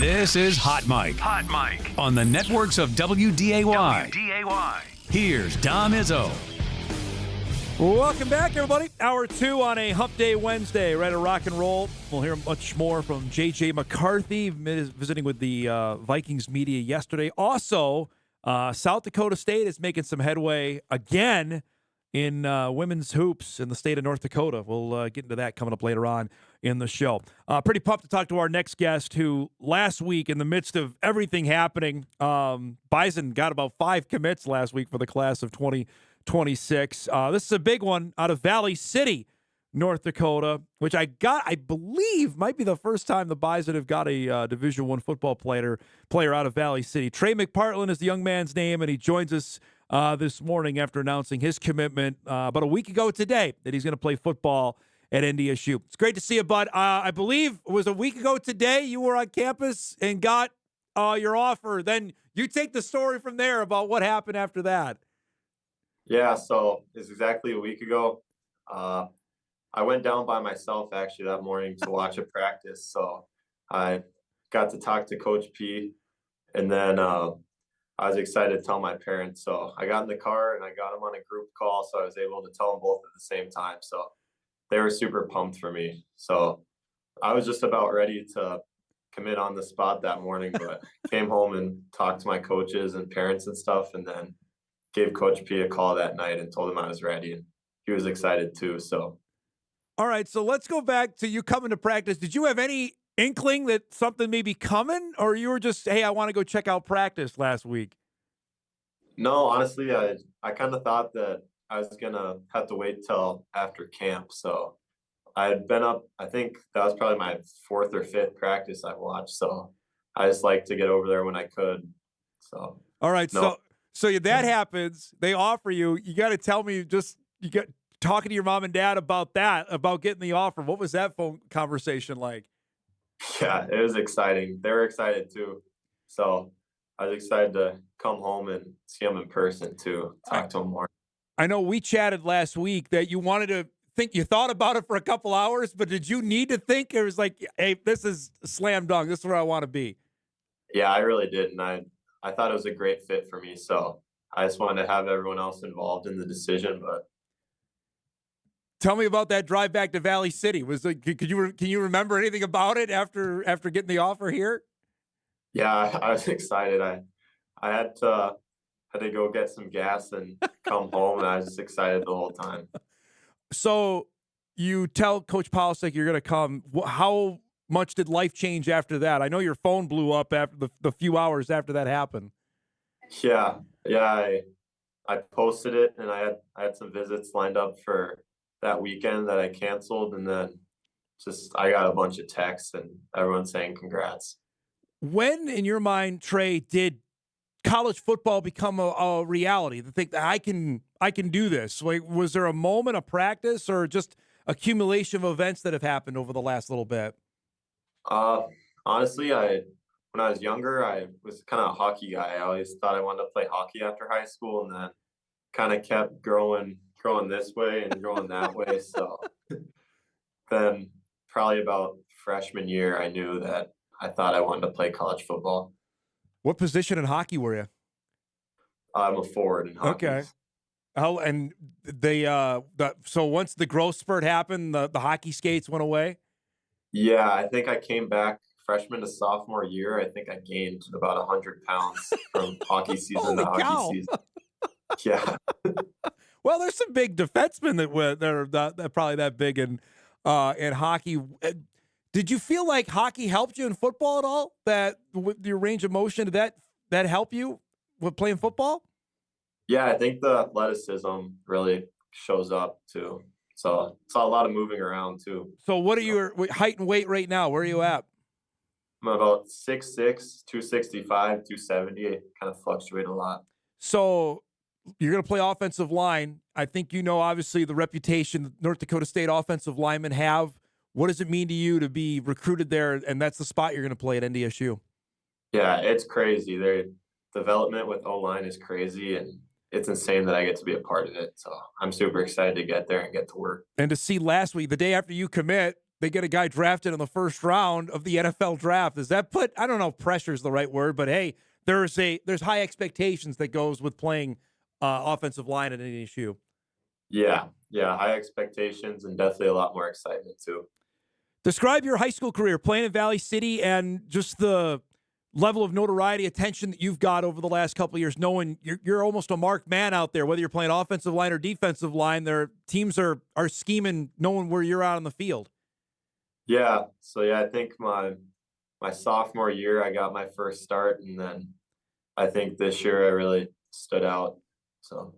This is Hot Mic. Hot Mic. On the networks of WDAY. WDAY. Here's Dom Izzo. Welcome back, everybody. Hour 2 on a Hump Day Wednesday. Ready to rock and roll. We'll hear much more from J.J. McCarthy, visiting with the Vikings media yesterday. Also, South Dakota State is making some headway again in women's hoops in the state of North Dakota. We'll get into that coming up later on in the show. Pretty pumped to talk to our next guest, who last week, in the midst of everything happening, Bison got about 5 commits last week for the class of 2026. This is a big one out of Valley City, North Dakota, which I believe might be the first time the Bison have got a Division I football player out of Valley City. Trey McPartland is the young man's name, and he joins us this morning after announcing his commitment about a week ago today that he's going to play football at NDSU. It's great to see you, bud. I believe it was a week ago today you were on campus and got your offer. Then you take the story from there about what happened after that. Yeah, so it's exactly a week ago. I went down by myself actually that morning to watch a practice. So I got to talk to Coach P, and then I was excited to tell my parents. So I got in the car and I got them on a group call, so I was able to tell them both at the same time. So they were super pumped for me. So I was just about ready to commit on the spot that morning, but came home and talked to my coaches and parents and stuff, and then gave Coach P a call that night and told him I was ready, and he was excited too. So, all right, so let's go back to you coming to practice. Did you have any inkling that something may be coming, or you were just, hey, I want to go check out practice last week? No, honestly, I kind of thought that I was gonna have to wait till after camp. So I had been up, I think that was probably my 4th or 5th practice I watched. So I just like to get over there when I could. So all right, no. So that happens. They offer you. You got to tell me. You got talking to your mom and dad about that, about getting the offer. What was that phone conversation like? Yeah, it was exciting. They were excited too. So I was excited to come home and see them in person too. Talk to them more. I know we chatted last week that you wanted to think. You thought about it for a couple hours, but did you need to think? It was like, hey, this is slam dunk. This is where I want to be. Yeah, I really did, and I thought it was a great fit for me. So I just wanted to have everyone else involved in the decision. But tell me about that drive back to Valley City. Can you remember anything about it after getting the offer here? Yeah, I was excited. I had to go get some gas and come home, and I was just excited the whole time. So you tell Coach Polisic you're going to come. How much did life change after that? I know your phone blew up after the few hours after that happened. Yeah. I posted it, and I had some visits lined up for that weekend that I canceled, and then I got a bunch of texts and everyone saying congrats. When, in your mind, Trey, did college football become a reality? To think that I can do this? Like, was there a moment of practice or just accumulation of events that have happened over the last little bit? Honestly, when I was younger, I was kind of a hockey guy. I always thought I wanted to play hockey after high school, and then kind of kept growing this way and growing that way. So then probably about freshman year, I knew that I thought I wanted to play college football. What position in hockey were you? I'm a forward in hockey. Okay. And so once the growth spurt happened, the hockey skates went away? Yeah, I think I came back freshman to sophomore year. I think I gained about 100 pounds from hockey season to hockey season. Yeah. Well, there's some big defensemen that are probably that big in hockey. Did you feel like hockey helped you in football at all? That with your range of motion, did that help you with playing football? Yeah, I think the athleticism really shows up too. So it's a lot of moving around too. So what are your height and weight right now? Where are you at? I'm about 6'6", 265, 270. I kind of fluctuate a lot. So you're going to play offensive line. I think obviously, the reputation that North Dakota State offensive linemen have. What does it mean to you to be recruited there, and that's the spot you're going to play at NDSU? Yeah, it's crazy. Their development with O-line is crazy, and it's insane that I get to be a part of it. So I'm super excited to get there and get to work. And to see last week, the day after you commit, they get a guy drafted in the first round of the NFL draft. Does that put, I don't know if pressure is the right word, but hey, there's high expectations that goes with playing offensive line at NDSU. Yeah, yeah, high expectations and definitely a lot more excitement too. Describe your high school career playing in Valley City and just the level of notoriety, attention that you've got over the last couple of years, knowing you're almost a marked man out there, whether you're playing offensive line or defensive line. Their teams are scheming, knowing where you're out on the field. Yeah, so yeah, I think my sophomore year I got my first start, and then I think this year I really stood out. So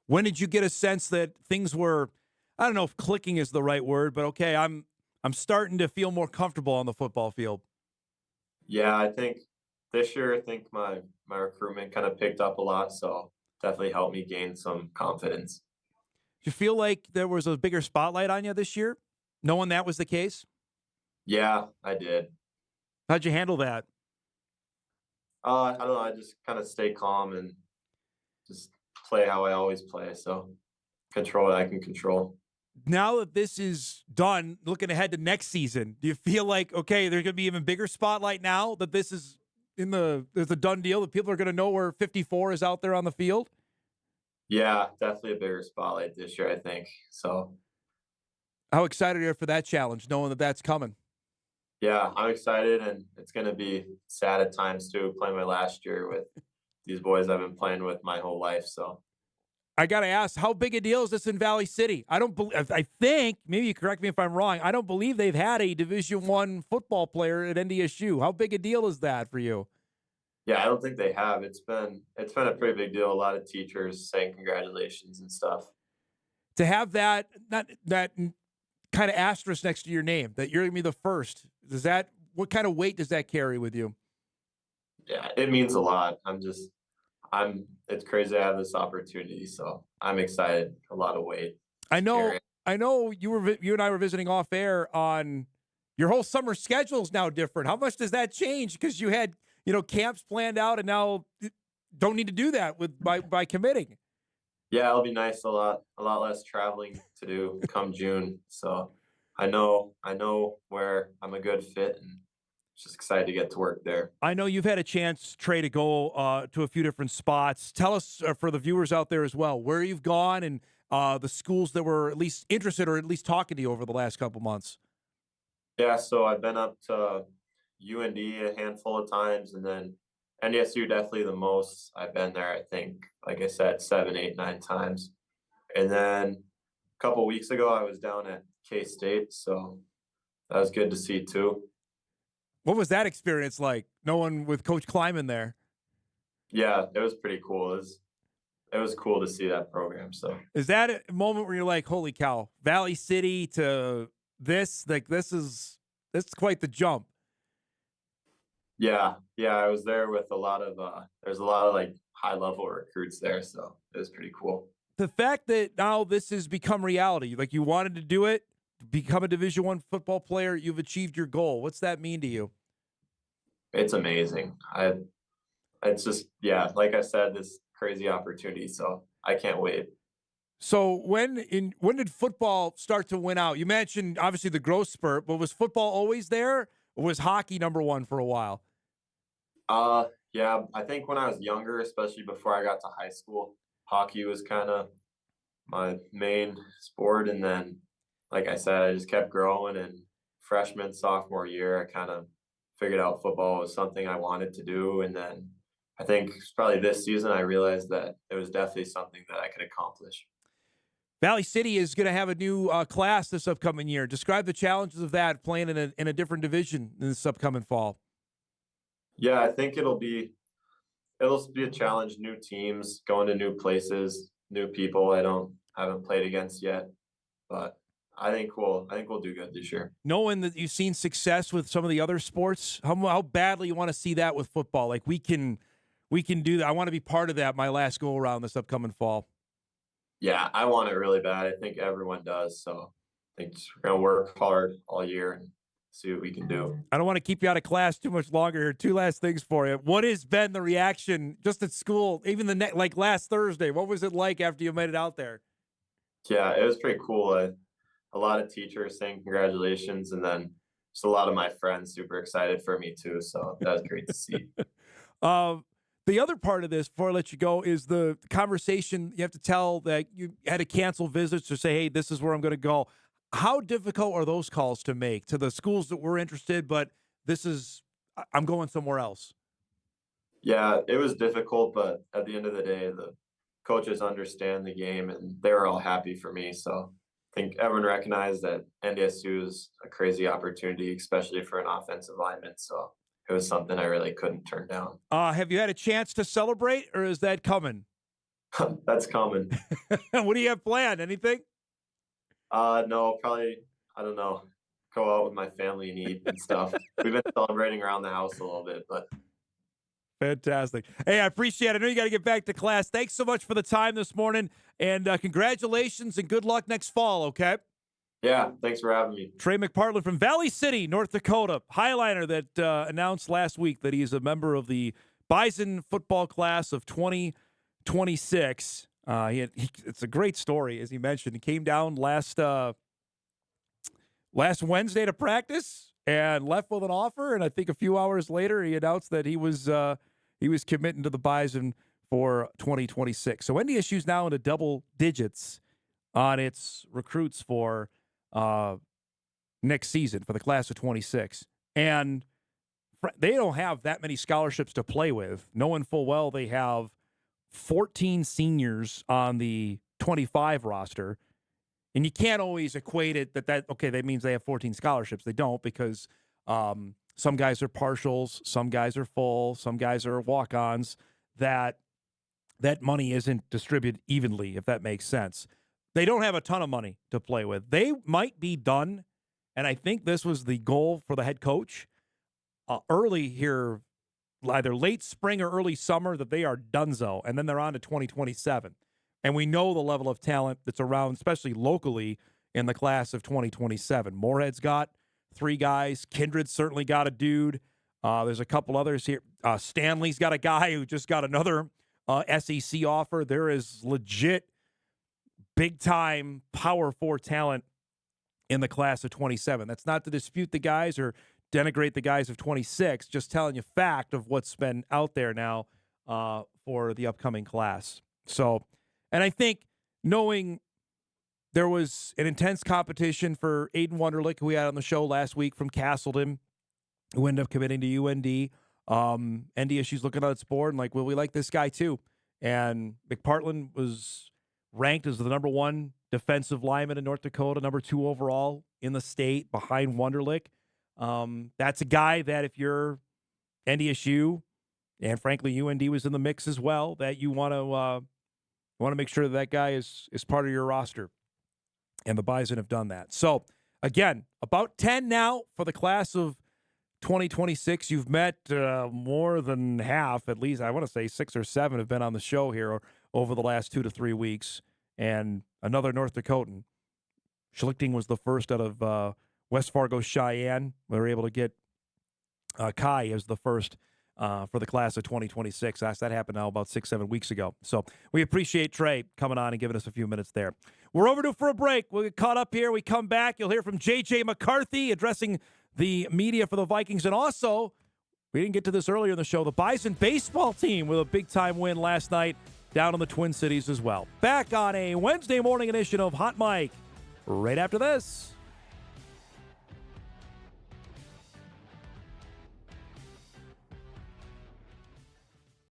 When did you get a sense that things were, I don't know if clicking is the right word, but okay, I'm starting to feel more comfortable on the football field? yeah, I think this year I think my recruitment kind of picked up a lot, so definitely helped me gain some confidence. Do you feel like there was a bigger spotlight on you this year, knowing that was the case? Yeah, I did. How'd you handle that? I don't know. I just kind of stay calm and just play how I always play. So control what I can control. Now that this is done, looking ahead to next season, do you feel like, okay, there's going to be even bigger spotlight now that this is there's a done deal that people are going to know where 54 is out there on the field? Yeah, definitely a bigger spotlight this year, I think. So How excited are you for that challenge, knowing that that's coming? yeah, I'm excited, and it's gonna be sad at times too, playing my last year with these boys I've been playing with my whole life. So I got to ask, how big a deal is this in Valley City? I think, maybe you correct me if I'm wrong, I don't believe they've had a Division I football player at NDSU. How big a deal is that for you? yeah, I don't think they have. It's been a pretty big deal. A lot of teachers saying congratulations and stuff. To have that, not that kind of asterisk next to your name, that you're going to be the first, what kind of weight does that carry with you? Yeah, it means a lot. It's crazy to have this opportunity. So I'm excited. A lot of weight. I know, Scary. you and I were visiting off air on your whole summer schedule is now different. How much does that change? Because you had, camps planned out and now don't need to do that by committing. Yeah, it'll be nice. A lot less traveling to do come June. So I know where I'm a good fit, and just excited to get to work there. I know you've had a chance, Trey, to go to a few different spots. Tell us, for the viewers out there as well, where you've gone and the schools that were at least interested or at least talking to you over the last couple months. Yeah, so I've been up to UND a handful of times, and then NDSU definitely the most. I've been there, I think, like I said, 7, 8, 9 times. And then a couple weeks ago, I was down at K-State, so that was good to see too. What was that experience like, knowing with Coach Kleiman there? Yeah, it was pretty cool. It was cool to see that program. So Is that a moment where you're like, holy cow, Valley City to this, like this is quite the jump. yeah, I was there with a lot of there's a lot of like high level recruits there, so it was pretty cool. The fact that now this has become reality, like you wanted to do it, become a Division I football player, you've achieved your goal. What's that mean to you? It's amazing. It's just, yeah, like I said, this crazy opportunity. So I can't wait. So when did football start to win out? You mentioned obviously the growth spurt, but was football always there, or was hockey number one for a while? Yeah, I think when I was younger, especially before I got to high school, hockey was kind of my main sport. And then, like I said, I just kept growing. And freshman, sophomore year, I kind of figured out football was something I wanted to do. And then I think it's probably this season I realized that it was definitely something that I could accomplish. Valley City is going to have a new class this upcoming year. Describe the challenges of that, playing in a different division in this upcoming fall. Yeah, I think it'll be a challenge. New teams, going to new places, new people haven't played against yet, but I think we'll do good this year. Knowing that you've seen success with some of the other sports, how badly you want to see that with football? Like we can do that. I want to be part of that. My last go around this upcoming fall. Yeah, I want it really bad. I think everyone does. So I think we're gonna work hard all year and see what we can do. I don't want to keep you out of class too much longer here. Two last things for you. What has been the reaction just at school, even like last Thursday? What was it like after you made it out there? Yeah, it was pretty cool. a lot of teachers saying congratulations, and then just a lot of my friends super excited for me too. So that was great to see. The other part of this, before I let you go, is the conversation you have to tell that you had to cancel visits or say, hey, this is where I'm going to go. How difficult are those calls to make to the schools that were interested, but I'm going somewhere else? Yeah, it was difficult, but at the end of the day, the coaches understand the game and they were all happy for me. So I think everyone recognized that NDSU is a crazy opportunity, especially for an offensive lineman. So it was something I really couldn't turn down. Have you had a chance to celebrate, or is that coming? That's coming. What do you have planned? Anything? No, probably, I don't know, go out with my family and eat and stuff. We've been celebrating around the house a little bit, but. Fantastic. Hey, I appreciate it. I know you got to get back to class. Thanks so much for the time this morning, and congratulations and good luck next fall, okay? Yeah, thanks for having me. Trey McPartland from Valley City, North Dakota, Highliner that announced last week that he is a member of the Bison football class of 2026. It's a great story, as he mentioned. He came down last Wednesday to practice and left with an offer, and I think a few hours later he announced that he was committing to the Bison for 2026. So NDSU is now into double digits on its recruits for next season for the class of 26. And they don't have that many scholarships to play with, knowing full well they have 14 seniors on the 25 roster. And you can't always equate it that means they have 14 scholarships. They don't, because some guys are partials, some guys are full, some guys are walk-ons, that money isn't distributed evenly, if that makes sense. They don't have a ton of money to play with. They might be done, and I think this was the goal for the head coach early here, either late spring or early summer, that they are donezo, and then they're on to 2027. And we know the level of talent that's around, especially locally, in the class of 2027. Moorhead's got 3 guys. Kindred certainly got a dude. There's a couple others here. Stanley's got a guy who just got another SEC offer. There is legit big-time Power 4 talent in the class of 27. That's not to dispute the guys or denigrate the guys of 26, just telling you fact of what's been out there now for the upcoming class. So, and I think knowing there was an intense competition for Aiden Wunderlich, who we had on the show last week from Castleton, who ended up committing to UND. NDSU's looking at its board and like, well, we like this guy too. And McPartland was ranked as the number 1 defensive lineman in North Dakota, number 2 overall in the state behind Wunderlich. That's a guy that if you're NDSU, and frankly UND was in the mix as well, that you want to make sure that guy is part of your roster. And the Bison have done that. So, again, about 10 now for the class of 2026. You've met more than half, at least, I want to say 6 or 7 have been on the show here over the last 2 to 3 weeks. And another North Dakotan. Schlichting was the first out of West Fargo Cheyenne. We were able to get Kai as the first for the class of 2026. That happened now about 6-7 weeks ago. So we appreciate Trey coming on and giving us a few minutes there. We're overdue for a break. We'll get caught up here. We come back. You'll hear from J.J. McCarthy addressing the media for the Vikings. And also, we didn't get to this earlier in the show, the Bison baseball team with a big-time win last night down in the Twin Cities as well. Back on a Wednesday morning edition of Hot Mike right after this.